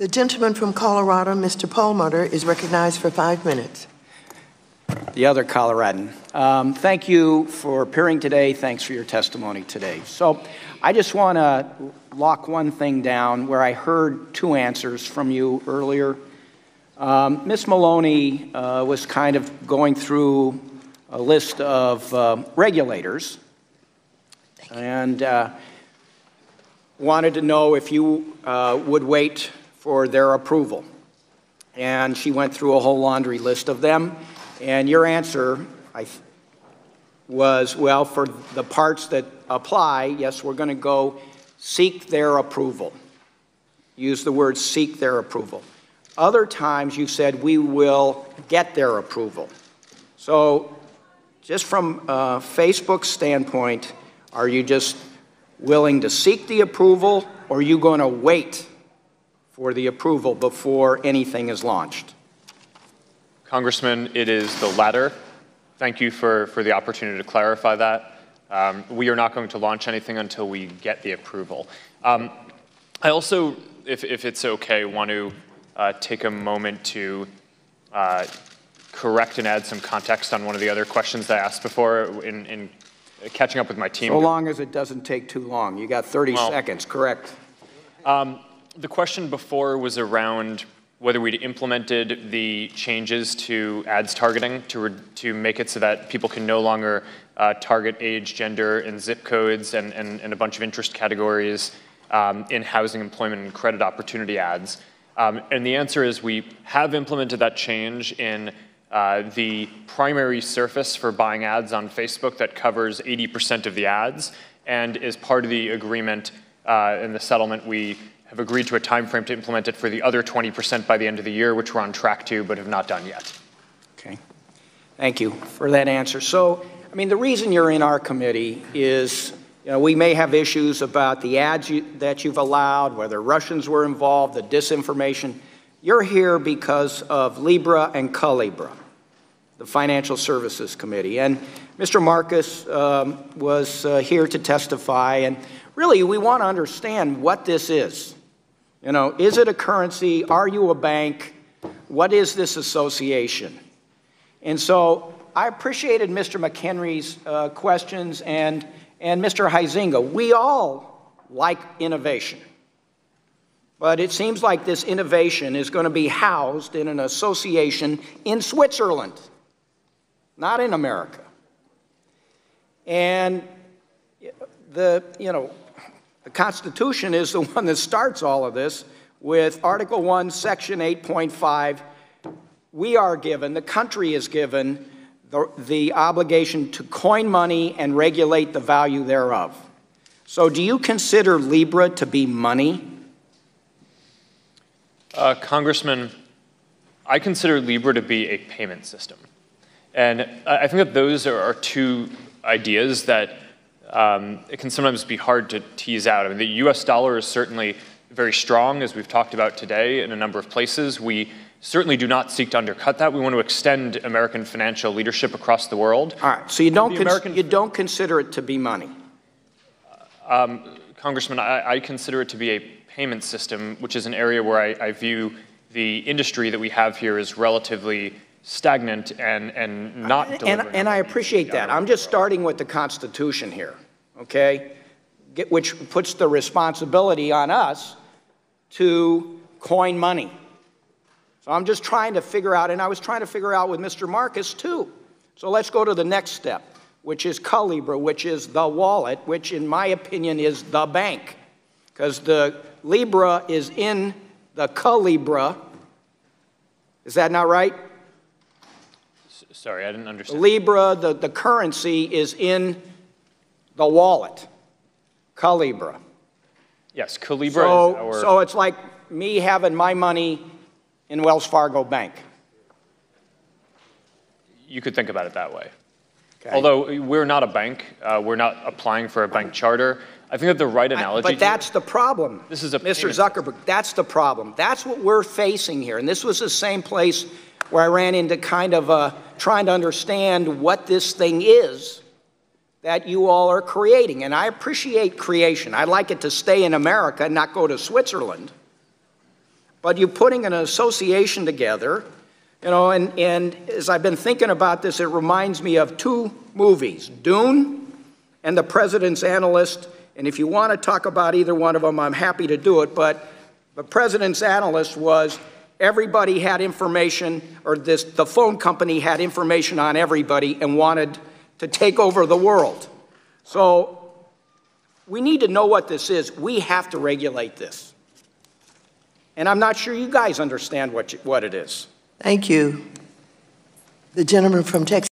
The gentleman from Colorado, Mr. Perlmutter, is recognized for 5 minutes. The other Coloradan. Thank you for appearing today. Thanks for your testimony today. So I just want to lock one thing down where I heard two answers from you earlier. Ms. Maloney was kind of going through a list of regulators and wanted to know if you would wait for their approval. And she went through a whole laundry list of them. And your answer was, well, for the parts that apply, yes, we're going to go seek their approval. Use the word seek their approval. Other times you said we will get their approval. So just from Facebook's standpoint, are you just willing to seek the approval, or are you going to wait for the approval before anything is launched? Congressman, it is the latter. Thank you for the opportunity to clarify that. We are not going to launch anything until we get the approval. I also, if it's okay, want to take a moment to correct and add some context on one of the other questions that I asked before in catching up with my team. So long as it doesn't take too long. You got 30 seconds, correct? The question before was around whether we'd implemented the changes to ads targeting to make it so that people can no longer target age, gender, and zip codes and a bunch of interest categories in housing, employment, and credit opportunity ads. And the answer is we have implemented that change in the primary surface for buying ads on Facebook that covers 80% of the ads, and as part of the agreement in the settlement, we have agreed to a time frame to implement it for the other 20% by the end of the year, which we're on track to, but have not done yet. Okay. Thank you for that answer. So, I mean, the reason you're in our committee is, you know, we may have issues about the ads that you've allowed, whether Russians were involved, the disinformation. You're here because of Libra and Calibra, the Financial Services Committee. And Mr. Marcus was here to testify, and really, we want to understand what this is. You know, is it a currency? Are you a bank? What is this association? And so I appreciated Mr. McHenry's questions and Mr. Huizinga. We all like innovation. But it seems like this innovation is going to be housed in an association in Switzerland, not in America. And the Constitution is the one that starts all of this with Article 1, Section 8.5. We are given, the country is given, the obligation to coin money and regulate the value thereof. So do you consider Libra to be money? Congressman, I consider Libra to be a payment system. And I think that those are two ideas that it can sometimes be hard to tease out. I mean, the US dollar is certainly very strong, as we've talked about today in a number of places. We certainly do not seek to undercut that. We want to extend American financial leadership across the world. All right, so you don't consider it to be money? Congressman, I consider it to be a payment system, which is an area where I view the industry that we have here as relatively stagnant and not delivering. And I appreciate that. I'm just starting with the Constitution here, okay, which puts the responsibility on us to coin money. So I'm just trying to figure out, and I was trying to figure out with Mr. Marcus too. So let's go to the next step, which is Calibra, which is the wallet, which in my opinion is the bank, because the Libra is in the Calibra. Is that not right? Sorry, I didn't understand. Libra, the currency, is in the wallet, Calibra. Yes, Calibra is our... So it's like me having my money in Wells Fargo Bank. You could think about it that way. Okay. Although we're not a bank, we're not applying for a bank charter. I think that the right analogy... But that's the problem, this is a Mr. Zuckerberg. That's the problem. That's what we're facing here. And this was the same place where I ran into kind of trying to understand what this thing is that you all are creating. And I appreciate creation. I'd like it to stay in America and not go to Switzerland. but you're putting an association together, you know, and as I've been thinking about this, it reminds me of two movies, Dune and The President's Analyst. And if you want to talk about either one of them, I'm happy to do it. But The President's Analyst was everybody had information, or the phone company had information on everybody and wanted to take over the world. So we need to know what this is. We have to regulate this. And I'm not sure you guys understand what it is. Thank you. The gentleman from Texas.